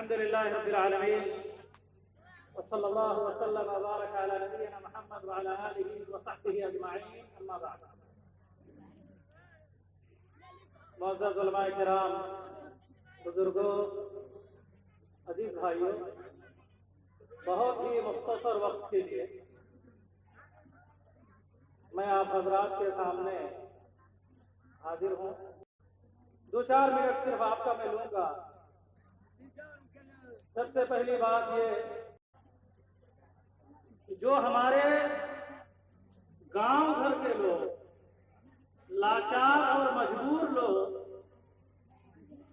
الحمد لله رب العالمين وصلى الله وسلم وبارك على نبينا محمد وعلى آله وصحبه أجمعين أما بعد معزز علماء کرام، بزرگوں، عزیز بھائیوں، بہت ہی مختصر وقت کے لیے میں آپ حضرات کے سامنے حاضر ہوں۔ 2-4 منٹ صرف آپ کا میں لوں گا۔ سب سے پہلی بات یہ کہ جو ہمارے گاؤں گھر کے لوگ، لاچار اور مجبور لوگ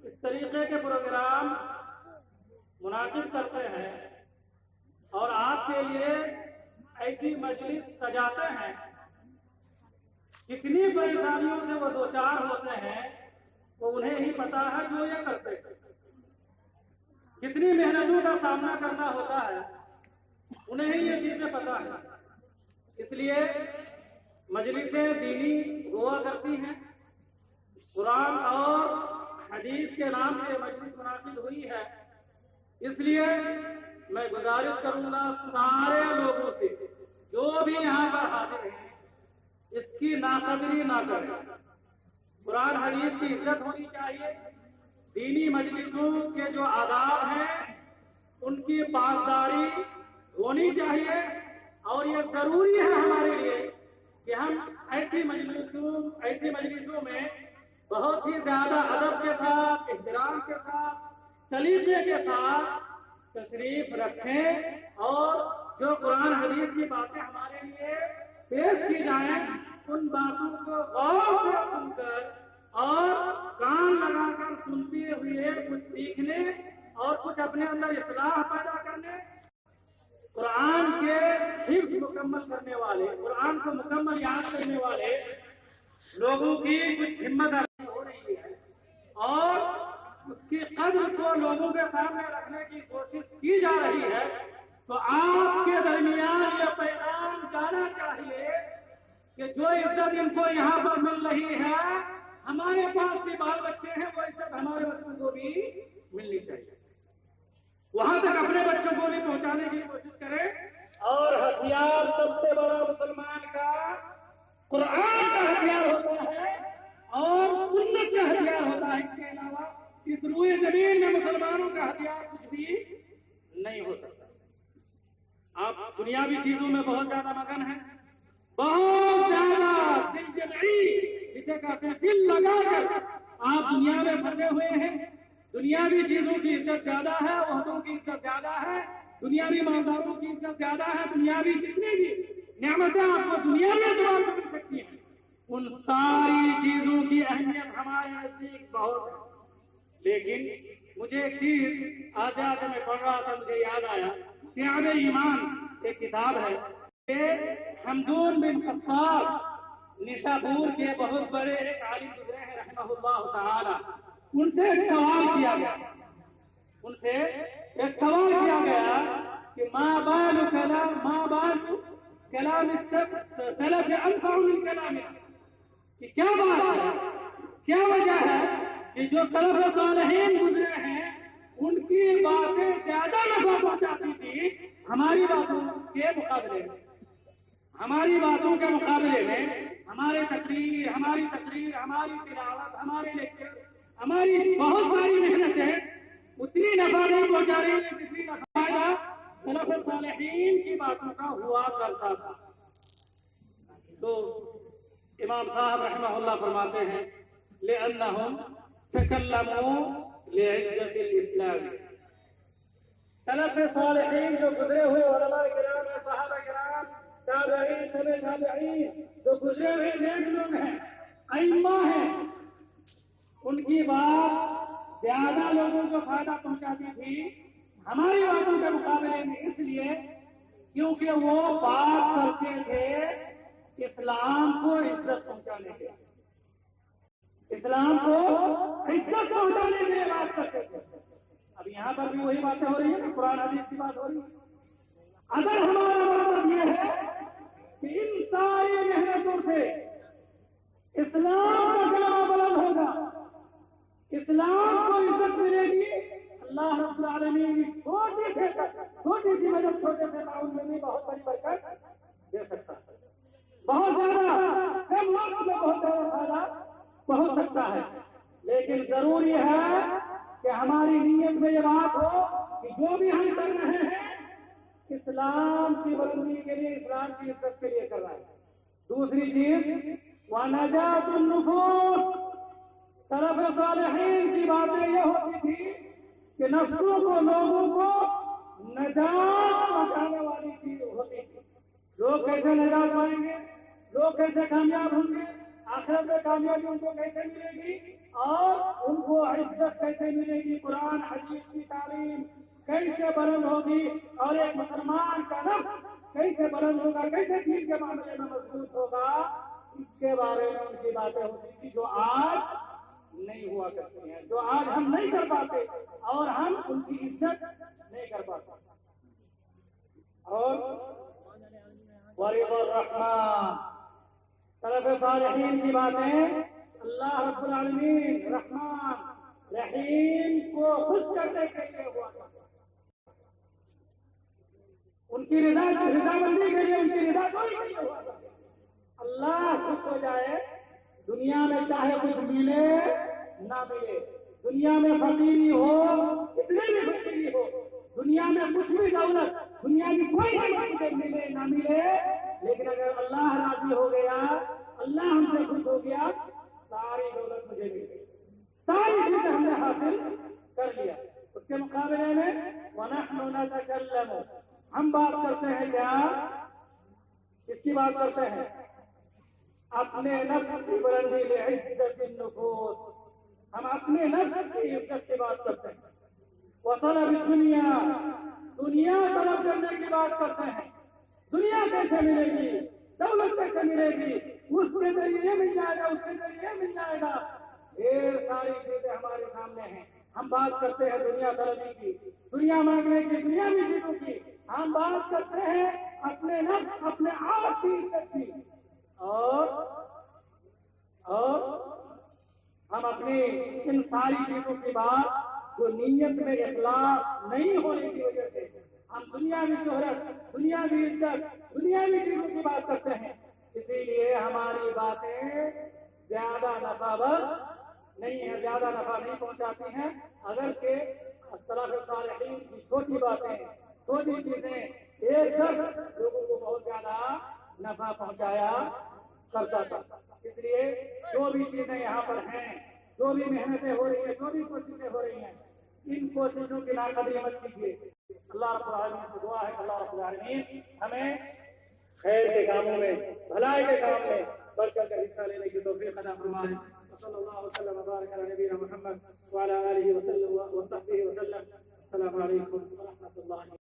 اس طریقے کے پروگرام منعقد کرتے ہیں اور آپ کے لیے ایسی مجلس سجاتے ہیں، کتنی پریشانیوں سے وہ دوچار ہوتے ہیں وہ انہیں ہی پتا ہے جو یہ کرتے ہیں۔ کتنی محنتوں کا سامنا کرنا ہوتا ہے انہیں ہی یہ چیزیں پتا ہے۔ اس لیے مجلسیں دینی ہوا کرتی ہیں، قرآن اور حدیث کے نام سے مجلس منعقد ہوئی ہے۔ اس لیے میں گزارش کروں گا سارے لوگوں سے جو بھی یہاں پر حاضر ہیں، اس کی ناقدری نہ کریں۔ قرآن حدیث کی عزت ہونی چاہیے، دینی مجلسوں کے جو آداب ہیں ان کی پاسداری ہونی چاہیے، اور یہ ضروری ہے ہمارے لیے کہ ہم ایسی مجلسوں میں بہت ہی زیادہ ادب کے ساتھ، احترام کے ساتھ، سلیقے کے ساتھ تشریف رکھیں، اور جو قرآن حدیث کی باتیں ہمارے لیے پیش کی جائیں ان باتوں کو غور سے سن کر اور کان لگا کر سنتے ہوئے کچھ سیکھنے اور کچھ اپنے اندر اصلاح پیدا کرنے، قرآن کے حفظ مکمل کرنے والے، قرآن کو مکمل یاد کرنے والے لوگوں کی کچھ ہمت افزائی ہو رہی ہے، اور اس کی قدر کو لوگوں کے سامنے رکھنے کی کوشش کی جا رہی ہے۔ تو آپ کے درمیان یہ پیغام جانا چاہیے کہ جو عزت ان کو یہاں پر مل رہی ہے، ہمارے پاس بھی بال بچے ہیں، وہ عزت ہمارے بچوں کو بھی ملنی چاہیے۔ وہاں تک اپنے بچوں کو بھی پہنچانے کی کوشش کریں۔ اور ہتھیار سب سے بڑا مسلمان کا قرآن کا ہتھیار ہوتا ہے اور سنت کا ہتھیار ہوتا ہے۔ اس کے علاوہ اس روئے زمین میں مسلمانوں کا ہتھیار کچھ بھی نہیں ہو سکتا۔ آپ دنیاوی چیزوں میں بہت زیادہ مگن ہیں، بہت زیادہ دل جمعی جسے کہتے ہیں دل لگا کر آپ دنیا میں پھنسے ہوئے ہیں۔ دنیاوی چیزوں کی عزت زیادہ ہے، عہدوں کی عزت زیادہ ہے، دنیاوی مالداروں کی عزت زیادہ ہے، دنیاوی جتنی بھی نعمتیں آپ کو دنیا میں اعتبار سے مل سکتی ہیں، ان ساری چیزوں کی اہمیت ہمارے نزدیک بہت ہے۔ لیکن مجھے ایک چیز آج میں پڑھ رہا تھا، مجھے یاد آیا، شعب ایمان ایک کتاب ہے کہ حمدون بن قصاب نشابور کے بہت بڑے ایک عالم گزرے ہیں رحمہ اللہ تعالی۔ ان سے ایک سوال کیا گیا کہ ما بال کلام السلف انفع من کلامنا، کہ کیا بات ہے، کیا وجہ ہے کہ جو سلف صالحین گزرے ہیں ان کی باتیں زیادہ نفع پہنچاتی تھی ہماری باتوں کے مقابلے میں، ہماری باتوں کے مقابلے میں ہماری تقریر، ہماری تلاوت، ہمارے لیکچر، ہماری بہت ساری محنتیں اتنی نفع نہیں پہنچا رہی ہے جتنی نفع سلف صالحین کی باتوں کا ہوا کرتا تھا۔ تو امام صاحب رحمہ اللہ فرماتے ہیں لأنهم تکلموا لعزت الاسلام۔ سلف صالحین جو گزرے ہوئے علماء کرام ہیں، صحابہ کرام، تابعین، تبع تابعین، جو گزرے ہوئے نیک لوگ ہیں، ائمہ ہیں، ان کی بات زیادہ لوگوں کو فائدہ پہنچاتی تھی ہماری باتوں کے مقابلے میں، اس لیے کیونکہ وہ بات کرتے تھے اسلام کو عزت پہنچانے کے، اسلام کو عزت پہنچانے کے لیے بات کرتے تھے۔ اب یہاں پر بھی وہی باتیں ہو رہی ہیں، قرآن حدیث کی بات ہو رہی ہے۔ اگر ہمارا مطلب یہ ہے کہ ان ساری محنتوں سے اسلام کا کلمہ بلند ہوگا، اسلام کو عزت ملے گی، اللہ رب العالمین چھوٹی سی مدد چھوٹے سے تعاون میں بھی بہت بڑی برکت دے سکتا ہے، بہت زیادہ کم وقت میں بہت زیادہ فائدہ پہنچ سکتا ہے۔ لیکن ضروری ہے کہ ہماری نیت میں یہ بات ہو کہ جو بھی ہم کر رہے ہیں اسلام کی بلندی کے لیے، اسلام کی عزت کے لیے کر رہے ہیں۔ دوسری چیز وَنَجَاتُ النُّفُوسِ، سلف صالحین کی باتیں یہ ہوتی تھی کہ نفسوں کو، لوگوں کو نجات پہنچانے والی چیز ہوتی تھی۔ لوگ کیسے نجات پائیں گے، لوگ کیسے کامیاب ہوں گے، آخرت میں کامیابی ان کو کیسے ملے گی، اور ان کو عزت کیسے ملے گی، قرآن حدیث کی تعلیم کیسے بلند ہوگی، اور ایک مسلمان کا نفس کیسے بلند ہوگا، کیسے دین کے معاملے میں مضبوط ہوگا، اس کے بارے میں ان کی باتیں ہوتی تھی جو آج نہیں ہوا کرتی ہیں، جو آج ہم نہیں کر پاتے، اور ہم ان کی عزت نہیں کر پاتے۔ اور وَرِضَى الرَّحْمَٰنِ، سلف صالحین کی باتیں اللہ رب العالمین رحمان رحیم کو خوش کرنے کے لیے ہوا کرتا، ان کی رضامندی کے لیے، ان کی رضا کوئی کے لیے ہوا کرتا۔ اللہ خوش ہو جائے، دنیا میں چاہے کچھ ملے نہ ملے، دنیا میں فقیری ہو، کتنی بھی فقیری ہو، دنیا میں کچھ بھی دولت، دنیا کی کوئی بھی ملے نہ ملے، لیکن اگر اللہ راضی ہو گیا، اللہ ہم سے خوش ہو گیا، ساری دولت مجھے مل گئی، ساری چیزیں ہم نے حاصل کر لیا۔ اس کے مقابلے میں وَنَحْنُ نَتَكَلَّمُ، ہم بات کرتے ہیں کیا؟ کس کی بات کرتے ہیں؟ اپنے نفس کی بلندی لعزت النفوس، ہم اپنے نفس کی عزت کی بات کرتے ہیں۔ وطلب الدنیا، دنیا طلب کرنے کی بات کرتے ہیں، دنیا کیسے ملے گی، دولت کیسے ملے گی، اس کے ذریعے یہ مل جائے گا، اس کے ذریعے یہ مل جائے گا، ڈھیر ساری چیزیں ہمارے سامنے ہیں۔ ہم بات کرتے ہیں دنیا طلبی کی، دنیا مانگنے کی، دنیاوی چیزوں کی، ہم بات کرتے ہیں اپنے نفس، اپنے آپ کی عزت کی، اور ہم اپنی ان ساری چیزوں کی بات جو نیت میں اخلاص نہیں ہونے کی وجہ سے ہم دنیاوی شہرت، دنیاوی عزت، دنیاوی چیزوں کی بات کرتے ہیں، اسی لیے ہماری باتیں زیادہ نفع بخش نہیں ہے، زیادہ نفع نہیں پہنچاتی ہیں، اگرچہ سلف صالحین کی چھوٹی باتیں، چھوٹی چیزیں ایک درس لوگوں کو بہت زیادہ نفع پہنچایا کرتا تھا۔ اس لیے جو بھی چیزیں یہاں پر ہیں، جو بھی محنتیں ہو رہی ہیں، جو بھی کوششیں ہو رہی ہیں، ان کوششوں کی ناقدری مت کیجیے۔ اللہ رب العالمین سے دعا ہے کہ اللہ رب العالمین ہمیں خیر کے کاموں میں، بھلائی کے کام میں بڑھ چڑھ کر حصہ لینے کی توفیق عطا فرمائے۔ صلی اللہ وسلم وبارک علی نبینا محمد وعلی آلہ وصحبہ وسلم۔ السلام علیکم ورحمۃ اللہ۔